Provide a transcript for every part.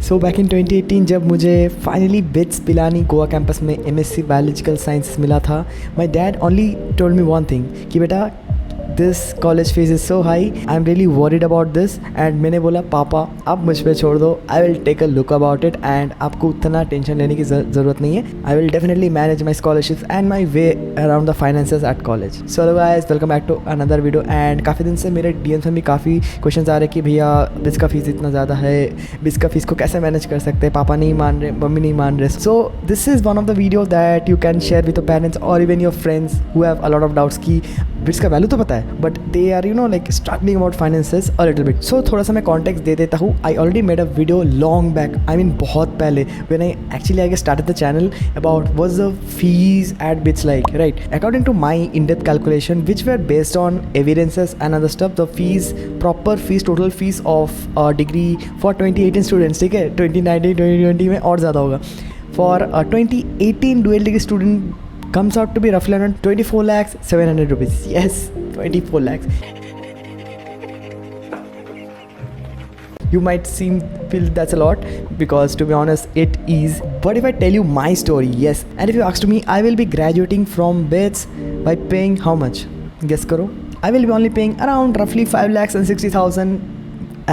So back in 2018 जब मुझे finally BITS Pilani Goa campus में एमएससी बायोलॉजिकल साइंसेस मिला था, my dad only told me one thing कि बेटा this college fees is so high, I am really worried about this. And मैंने बोला पापा आप मुझ पर छोड़ दो, I will take a look about it and आपको उतना टेंशन लेने की ज़रूरत नहीं है। I will definitely manage my scholarships and my way around the finances at college. So hello guys, welcome back to another video. And काफ़ी दिन से मेरे डीएम्स में भी काफ़ी क्वेश्चन आ रहे कि भैया बिस का फीस इतना ज़्यादा है, बिस का फीस को कैसे मैनेज कर सकते हैं, पापा नहीं मान रहे, मम्मी नहीं मान रहे। So this is one of the video that you can share with your parents और even your friends who have a lot of doubts कि बिट्स का वैल्यू तो पता है but they are like struggling about finances a little bit. So थोड़ा सा मैं context दे देता हूँ। I already made a video long back, I mean बहुत पहले, when I actually I started the channel about what's the fees at BITS like, right? According to my in depth calculation which were based on evidences and other stuff, the fees proper fees total fees of degree for 2018 students, ठीक है, 2019 2020 में और ज़्यादा होगा। For 2018 dual degree student comes out to be roughly around 24,700,000 rupees. Yes, 24 lakhs. You might feel that's a lot because to be honest it is. But if I tell you my story, yes, and if you ask me, I will be graduating from BITS by paying how much? Guess karo. I will be only paying around roughly 5,60,000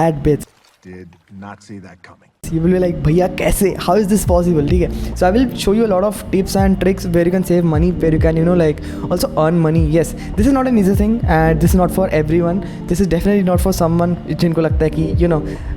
at BITS. Did not see that coming. You will be like, भैया कैसे, how is this possible? ठीक है, so I will show you a lot of tips and tricks where you can save money, where you can like also earn money. Yes, this is not an easy thing and this is not for everyone. This is definitely not for someone जिनको लगता है कि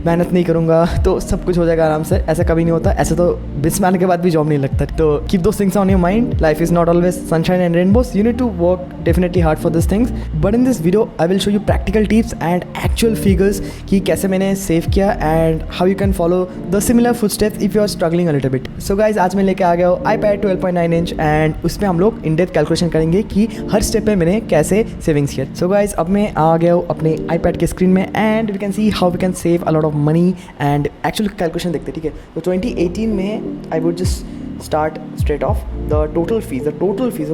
मेहनत नहीं करूँगा तो सब कुछ हो जाएगा आराम से। ऐसा कभी नहीं होता। ऐसा तो बिजनेस मैन के बाद भी जॉब नहीं लगता। तो keep those things on your mind. Life is not always sunshine and rainbows. You need to work definitely hard for these things. But in this video I will show you practical tips and actual figures कि कैसे मैंने save किया and how you can follow the similar footsteps if you are struggling a little bit. So guys, आज मैं लेके आ गया हूँ iPad 12.9 inch and उसमें हम लोग इन डेप्थ कैलकुलेशन करेंगे कि हर स्टेप पे मैंने कैसे सेविंग्स किया। So guys, अब मैं आ गया हूँ अपने iPad के स्क्रीन में and we can see how we can save a lot of money and actual calculation देखते हैं, ठीक है। तो 2018 में I would just start straight off the total fees,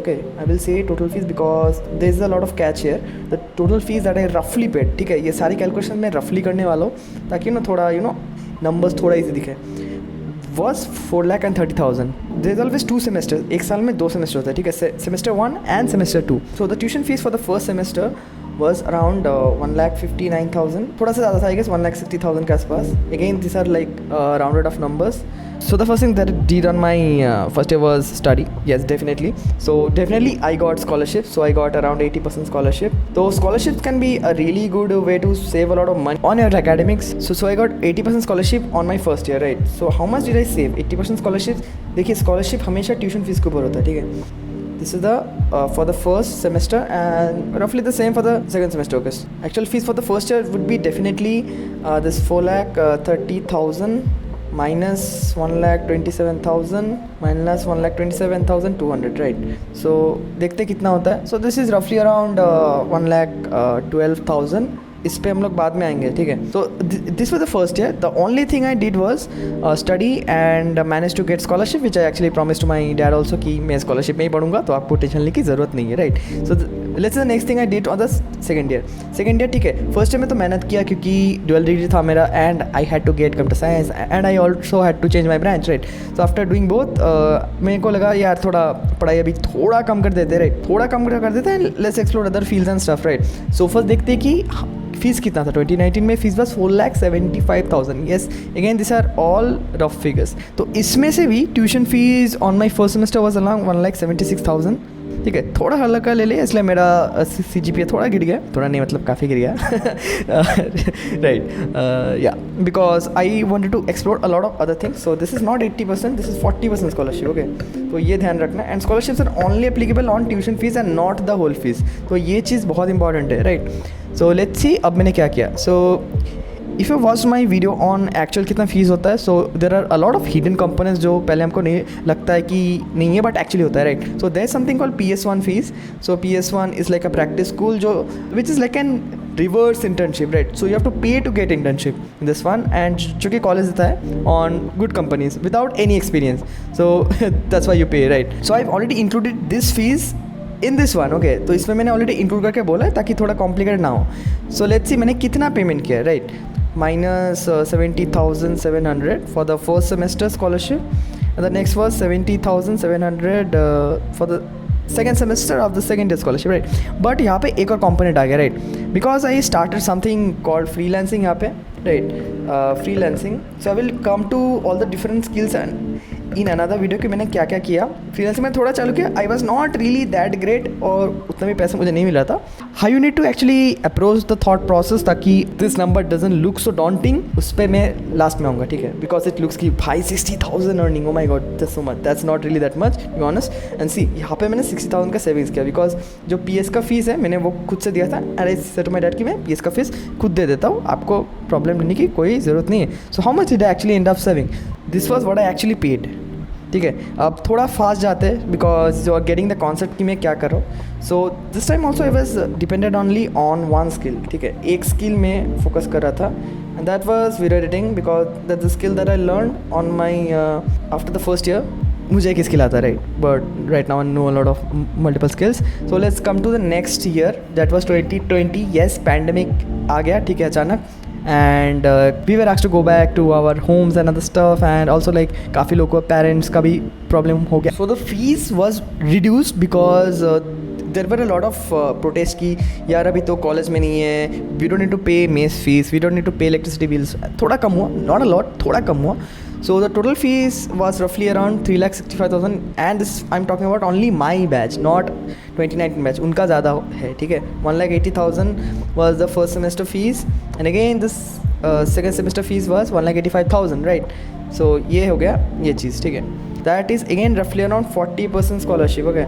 okay, I will say total fees because there is a lot of catch here. The total fees that I roughly paid, ठीक है, ये सारी कैलकुलेशन मैं रफली करने वाला हूँ ताकि थोड़ा नंबर्स थोड़ा इजी दिखे, was 4,30,000. There is always 2 semesters. एक साल में 2 सेमेस्टर होता है, ठीक है, semester 1 and semester 2. So the tuition fees for the first semester was around 1,59,000. थोड़ा सा ज़्यादा था, I guess 1,60,000 के आसपास. Again, these are like rounded off numbers. So the first thing that I did on my first year was study. Yes, definitely. So definitely I got scholarship. So I got around 80% scholarship. So scholarships can be a really good way to save a lot of money on your academics. So I got 80% scholarship on my first year, right? So how much did I save? 80% scholarship. देखिए scholarship हमेशा tuition fees के ऊपर होता है, ठीक है। This is the for the first semester and roughly the same for the second semester. Okay. Actual fees for the first year would be definitely this 4,30,000 minus 1,27,000 minus 1,27,200, right? So देखते कितना होता है। So this is roughly around 1,12,000. इस पे हम लोग बाद में आएंगे, ठीक है। तो this was the first year. The only thing I did was study and manage to get scholarship which I actually promise to my dad also कि मैं स्कॉलरशिप में ही पढ़ूंगा तो आपको टेंशन लेने की ज़रूरत नहीं है, right? So let's the next thing I did on the second year, ठीक है। फर्स्ट ईयर में तो मेहनत किया क्योंकि डुअल डिग्री था मेरा and I had to get computer science and I also had to change my branch, right? So after doing both मेरे को लगा यार थोड़ा पढ़ाई अभी थोड़ा कम कर देते, राइट? थोड़ा कम कर देते हैं, let's explore other fields and stuff, right? So first देखते हैं कि फीस कितना था। 2019 में फीस बस 4,75,000. Yes, again this are all rough figures. तो इसमें से भी tuition fees on my first semester was around 1,76,000, ठीक है। थोड़ा हल्का ले लिया इसलिए मेरा CGPA थोड़ा गिर गया, थोड़ा नहीं मतलब काफ़ी गिर गया, राइट? या because I wanted to explore a lot of other things. So this is not 80%, this is 40% scholarship, okay. तो ये ध्यान रखना and scholarships are only applicable on tuition fees and not the whole fees. तो ये चीज़ बहुत important है, right? So let's see अब मैंने क्या किया। So if you watch my video on actual कितना फीस होता है, so there are a lot of hidden components जो पहले हमको नहीं लगता है कि नहीं है बट एक्चुअली होता है, right? So there is something called PS1 fees. So PS1 is like a practice school जो which is like an reverse internship, right? So you have to pay to get internship in this one and जो कि college देता है on good companies without any experience. So that's why you pay, right? So I have already included this fees in this one, okay. तो इसमें मैंने already include करके बोला है ताकि थोड़ा कॉम्प्लिकेटेड ना हो. सो लेट्स सी मैंने कितना पेमेंट किया है, right? minus 70,700 for the first semester scholarship, and the next was 70,700 for the second semester of the second year scholarship, right? But यहाँ पे एक और component आ गया, right? Because I started something called freelancing यहाँ पे, right? Freelancing. So I will come to all the different skills and in another video कि मैंने क्या क्या किया। फ्रीलांसिंग में थोड़ा चालू किया, I was not really that great और उतना भी पैसा मुझे नहीं मिला था। How you need to actually approach the thought process ताकि this number doesn't look so daunting, उस पर मैं लास्ट में आऊँगा, ठीक है? बिकॉज इट लुक्स की भाई 60,000 earning, oh my God that's so much, that's not really that much be honest. And see यहाँ पे मैंने 60,000 का सेविंग्स किया बिकॉज जो PS का फीस है मैंने वो खुद से दिया था, and I said to my dad कि मैं PS का फीस खुद दे देता हूँ, आपको प्रॉब्लम लेने की कोई ज़रूरत नहीं है। So how much did I actually end up saving, this was what I actually paid, ठीक है? अब थोड़ा फास्ट जाते हैं because you are getting the concept कि मैं क्या कर रहा हूँ। So this time also I was depended only on one skill, ठीक है? एक स्किल में फोकस कर रहा था, and that was video editing because that the skill that I learn on my after the first year. मुझे एक skill आता है, right? But right now I know a lot of multiple skills. So let's come to the next year, that was 2020। Yes, pandemic आ गया, ठीक है, अचानक, and we were asked to go back to our homes and other stuff, and also like काफ़ी लोगों को parents का भी प्रॉब्लम हो गया। So the fees was reduced because there were a lot of protest कि यार अभी तो कॉलेज में नहीं है, we don't need to pay mess fees, we don't need to pay electricity bills। थोड़ा कम हुआ, not a lot, थोड़ा कम हुआ। So the total fees was roughly around 3,65,000, and this I'm talking about only my batch, not 2019 batch, उनका ज़्यादा है, ठीक है? 1,80,000 was the first semester fees, and again this second semester fees was 1,85,000, right? So ये हो गया ये चीज़, ठीक है? That is again roughly around 40% scholarship, okay?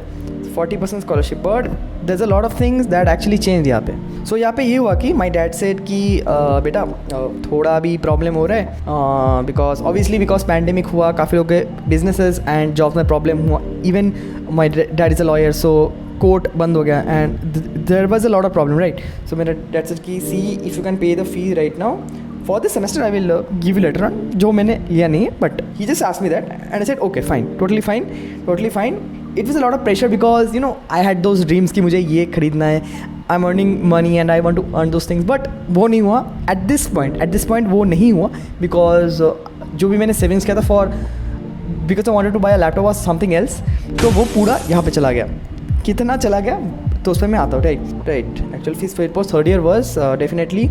40% scholarship, but there's a lot of things that actually changed यहाँ पे। So यहाँ पे ये हुआ कि my dad said कि बेटा थोड़ा भी प्रॉब्लम हो रहा है because obviously because pandemic हुआ, काफ़ी लोगों के businesses and jobs में प्रॉब्लम हुआ, even my dad is a lawyer, so court बंद हो गया, and there was a lot of problem, right? So मेरा dad said कि see if you can pay the fee right now for this semester I will give you later on, जो मैंने लिया नहीं है, but he just asked me that and I said okay fine, totally fine, totally fine। It was a lot of pressure because you know I had those dreams कि मुझे ये खरीदना है, I'm earning money and I want to earn those things, but वो नहीं हुआ at this point वो नहीं हुआ because जो भी मैंने savings किया था for because I wanted to buy a laptop or something else, तो वो पूरा यहाँ पे चला गया। कितना चला गया तो उस पर मैं आता हूँ, right? Actual fees for post third year was definitely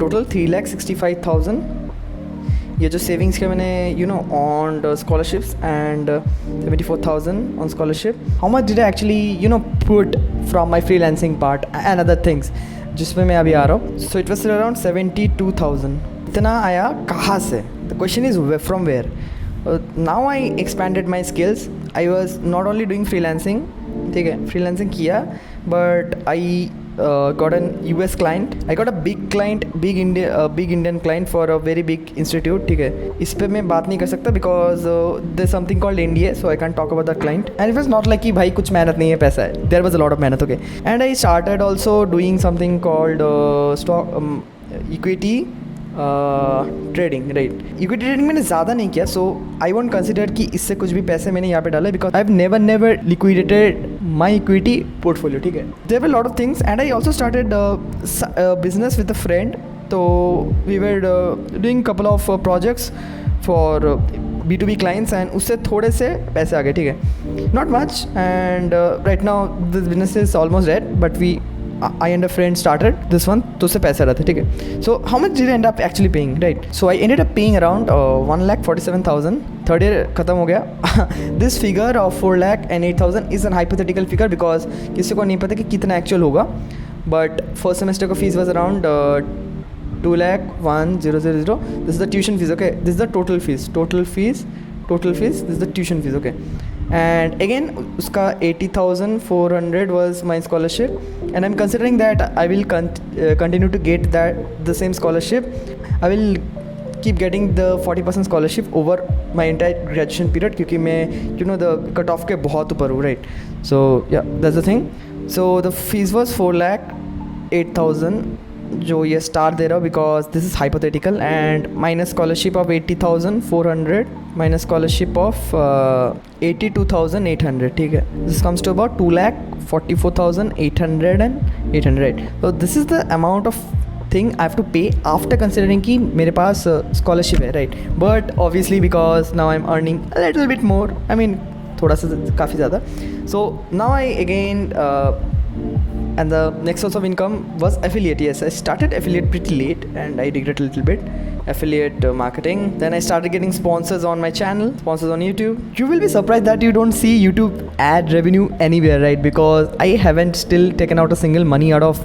total 3,65,000। ये जो सेविंग्स के मैंने you know on scholarships and 74,000 on scholarship. How much did I actually you know put from my freelancing part and other things जिसमें मैं अभी आ रहा हूँ। So it was around 72,000। इतना आया कहाँ से? The question is from where? Now I expanded my skills. I was not only doing freelancing, ठीक है? फ्रीलांसिंग किया, but I got an US client. I got a big client, big Indian client for a very big institute, ठीक है? इस पे मैं बात नहीं कर सकता because there's something called NDA, so I can't talk about that client. And it was not like कि भाई कुछ मेहनत नहीं है, पैसा है। There was a lot of मेहनत, okay? And I started also doing something called stock equity trading, right? Equity trading मैंने ज़्यादा नहीं किया, सो आई वोंट कंसिडर कि इससे कुछ भी पैसे मैंने यहाँ पे डाले because I have never liquidated my equity portfolio, ठीक है? There were lot of things and I also started business with a friend, तो we were doing couple of projects for B2B clients and उससे थोड़े से पैसे आ गए, ठीक है? Not much, and right now this business is almost dead, but I and a friend started this one, तो उससे पैसा रहा था, ठीक है? So how much did I end up actually paying, right? So I ended up paying around 1,47,000. Third year ख़त्म हो गया। This figure of 4,08,000 is an hypothetical figure because किसी को नहीं पता कि कितना एक्चुअल होगा, but first semester का fees was around 2,01,000. This is the tuition fees, okay? This is the total fees. This is the tuition fees, okay? And again उसका 80,400 was my scholarship, and I'm considering that I will continue to get the same scholarship. I will keep getting the 40% scholarship over my entire graduation period क्योंकि मैं you know the cut off के बहुत ऊपर हूँ, right? So yeah, that's the thing. So the fees was 4,08,000 जो ये star दे रहा हूँ because this is hypothetical, and minus scholarship of 80,400 minus scholarship of 82,800, ठीक है? This comes to about 2,44,800 and 800. So this is the amount of thing I have to pay after considering कि मेरे पास scholarship है, right? But obviously because now I'm earning a little bit more, I mean थोड़ा सा काफ़ी ज़्यादा. So now I again and the next source of income was affiliate. Yes, I started affiliate pretty late and I regret a little bit. Affiliate marketing. Then I started getting sponsors on my channel, sponsors on YouTube. You will be surprised that you don't see YouTube ad revenue anywhere, right? Because I haven't still taken out a single money out of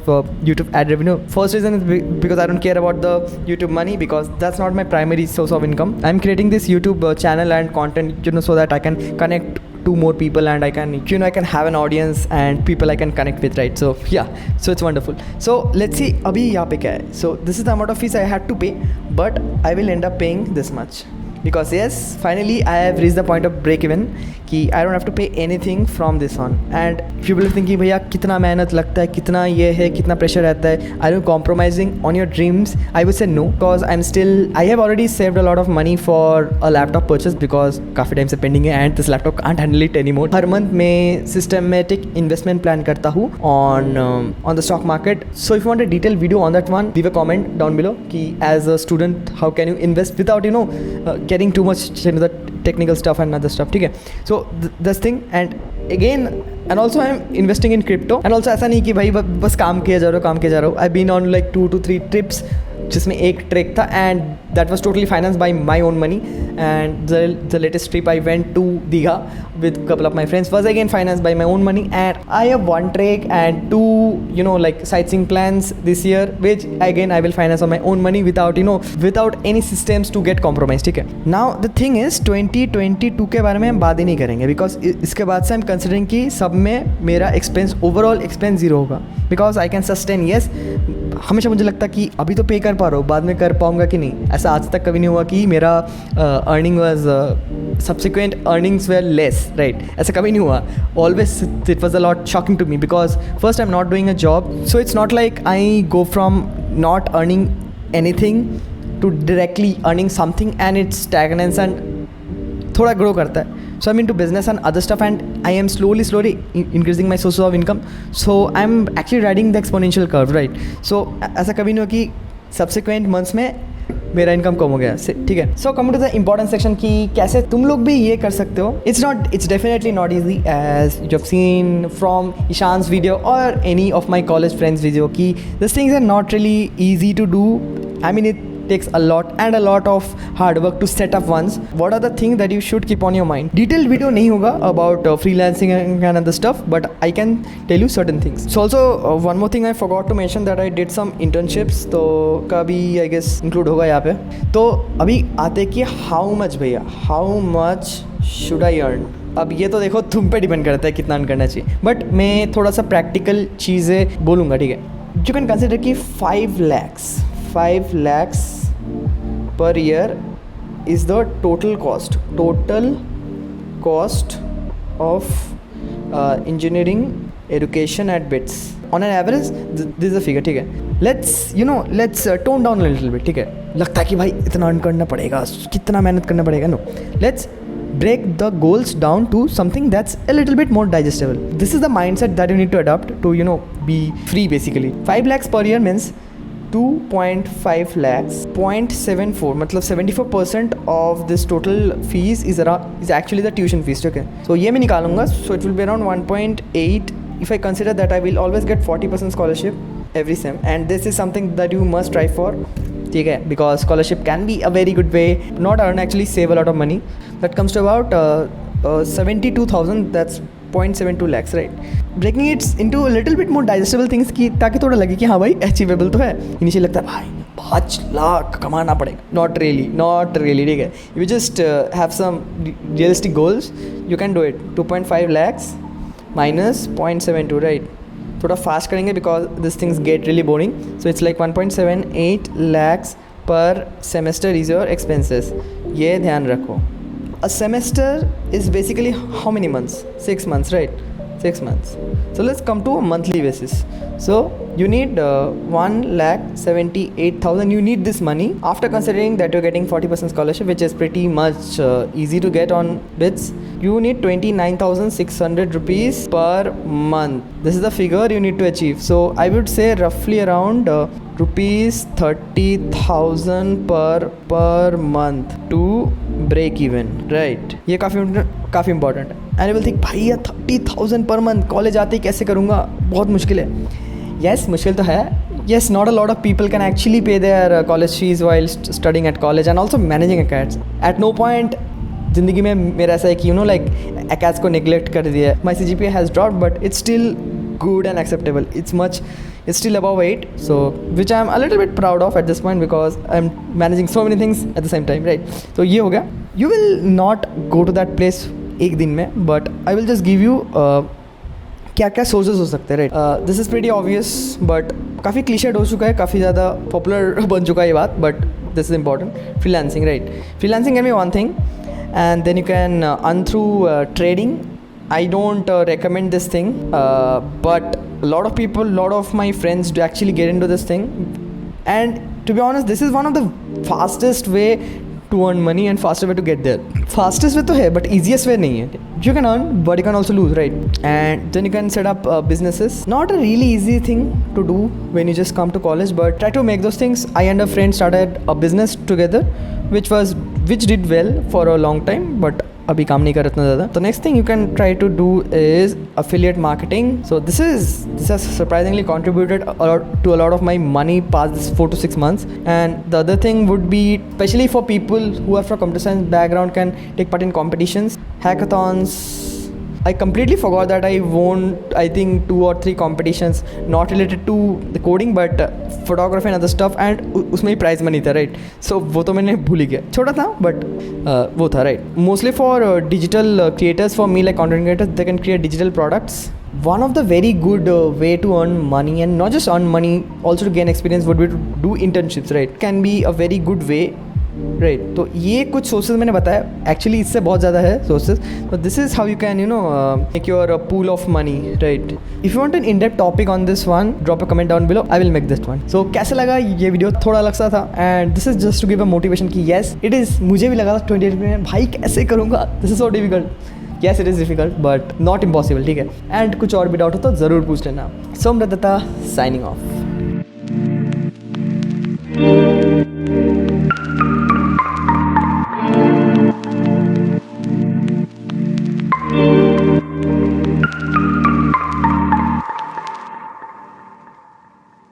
YouTube ad revenue. First reason is because I don't care about the YouTube money, because that's not my primary source of income. I'm creating this YouTube channel and content, so that I can connect to more people and I can I can have an audience and people I can connect with, right? So yeah, so it's wonderful. So let's see अभी यहाँ पे क्या है. So this is the amount of fees I had to pay, but I will end up paying this much because yes, finally I have reached the point of break even कि I don't have to pay anything from this on. And people are thinking भैया कितना मेहनत लगता है, कितना ये है, कितना प्रेशर रहता है. Are you compromising on your dreams? I would say no, because I have already saved a lot of money for a laptop purchase because काफ़ी टाइम से पेंडिंग है and this laptop can't handle it anymore. Her month मैं systematic investment plan करता हूँ on the stock market. So if you want a detailed video on that one, leave a comment down below कि as a student how can you invest without getting too much into the technical stuff and other stuff, ठीक है. So this thing and also I'm investing in crypto and also ऐसा नहीं कि भाई बस काम किया जा रहा हूँ. I've been on like 2 to 3 trips जिसमें एक ट्रिप था and that was totally financed by my own money, and the latest trip I went to Digha with a couple of my friends was again financed by my own money, and I have 1 trek and 2 like sightseeing plans this year which again I will finance on my own money without any systems to get compromised, ठीक है. Now the thing is 2022 के बारे में हम बात ही नहीं करेंगे because इसके बाद से I'm considering कि सब में मेरा overall expense 0 होगा because I can sustain. Yes, हमेशा मुझे लगता कि अभी तो पे कर पा रहा हूँ, बाद में कर पाऊँगा कि नहीं. ऐसा आज तक कभी नहीं हुआ कि मेरा earning was subsequent earnings were less, right? ऐसा कभी नहीं हुआ. Always it was a lot shocking to me because first I'm not doing a job, so it's not like I go from not earning anything to directly earning something and it stagnates and थोड़ा grow करता है. So I'm into business and other stuff and I am slowly increasing my sources of income. So I'm actually riding the exponential curve, right? So ऐसा कभी नहीं हुआ कि subsequent months में मेरा इनकम कम हो गया, ठीक है. So coming to the important section कि कैसे तुम लोग भी ये कर सकते हो. It's definitely not easy as you have seen from Ishan's video और any of my college friends video कि this things are not really easy to do. I mean, it takes a lot of hard work to set up once. What are the things that you should keep on your mind? Detailed video नहीं होगा about freelancing and other stuff, but I can tell you certain things. So also one more thing I forgot to mention that I did some internships, तो का भी I guess include होगा यहाँ पे. तो अभी आते कि how much should I earn? अब ये तो देखो तुम पे डिपेंड करता है कितना अर्न करना चाहिए, बट मैं थोड़ा सा प्रैक्टिकल चीज़ें बोलूँगा, ठीक है. यू कैन कंसिडर कि 5 lakhs per year is the total cost of engineering education at BITS. On an average, this is a figure, ठीक है. Let's tone down a little bit, ठीक है. लगता है कि भाई इतना अर्न करना पड़ेगा, कितना मेहनत करना पड़ेगा. No, let's break the goals down to something that's a little bit more digestible. This is the mindset that you need to adopt to be free basically. 5 lakhs per year means 2.5 lakhs, 0.74 मतलब 74% of this total fees is actually the tuition fees, okay. So ये मैं निकालूंगा, so it will be around 1.8 if I consider that I will always get 40% scholarship every sem, and this is something that you must try for, ठीक है, because scholarship can be a very good way not earn, actually save a lot of money. That comes to about 72,000, that's 0.72 lakhs, right? Breaking it into a little bit more digestible things कि ताकि थोड़ा लगे कि हाँ भाई achievable तो है. Initially लगता है भाई 5 लाख कमाना पड़ेगा, नॉट रियली, ठीक है. You just have some realistic goals, you can do it. 2.5 lakhs minus 0.72, right. थोड़ा फास्ट करेंगे because this things get really boring. So it's like 1.78 lakhs per semester is your expenses. ये ध्यान रखो. A semester is basically how many months? 6 months, right? 6 months. So let's come to a monthly basis. So you need 1,78,000. You need this money after considering that you're getting 40% scholarship, which is pretty much easy to get on BITS. You need 29,600 rupees per month. This is the figure you need to achieve. So I would say roughly around ₹30,000 per month to break even, right? ये काफ़ी important है. And you will think भाई ये 30,000 per month college आते ही कैसे करूँगा, बहुत मुश्किल है. यस, मुश्किल तो है. Yes, not a lot of people can actually pay their college fees while studying at college and also managing accounts. At no point ज़िंदगी में मेरा ऐसा है कि accounts को neglect कर दिया. My CGPA has dropped, but it's still good and acceptable. It's still above 8, so which I'm a little bit proud of at this point because I'm managing so many things at the same time, right? So ये हो गया. You will not go to that place एक दिन में, but I will just give you क्या क्या sources हो सकते हैं, right. This is pretty obvious but काफ़ी क्लीशेड हो चुका है, काफ़ी ज़्यादा पॉपुलर बन चुका है ये बात, but this is important. Freelancing, right. Freelancing can be one thing and then you can earn through trading. I don't recommend this thing, but a lot of my friends do actually get into this thing, and to be honest this is one of the fastest way to earn money and faster way to get there. Fastest way तो है but easiest way नहीं है. You can earn but you can also lose, right? And then you can set up businesses. Not a really easy thing to do when you just come to college, but try to make those things. I and a friend started a business together which did well for a long time, but अभी काम नहीं कर इतना ज़्यादा. The next thing you can try to do is affiliate marketing. So this has surprisingly contributed to a lot of my money past this 4 to 6 months. And the other thing would be, especially for people who are from computer science background, can take part in competitions, hackathons. I completely forgot that I won, I think 2 or 3 competitions not related to the coding but photography and other stuff, and उसमें ही prize money था, right. सो वो तो मैंने भूल ही गया, छोटा था but वो था, right. Mostly for digital creators, for me like content creators, they can create digital products. One of the very good way to earn money, and not just earn money, also to gain experience, would be to do internships, right? Can be a very good way, right. तो ये कुछ sources मैंने बताया, actually इससे बहुत ज़्यादा है sources. तो this is how you can make your pool of money, right. If you want an in depth topic on this one, drop a comment down below, I will make this one. So कैसे लगा ये video? थोड़ा अलग सा था, and this is just to give a motivation कि yes it is. मुझे भी लगा था 28 में भाई कैसे करूँगा, this is so difficult. Yes it is difficult but not impossible, ठीक है. एंड कुछ और भी डाउट हो तो ज़रूर पूछ लेना. Somdatta signing off.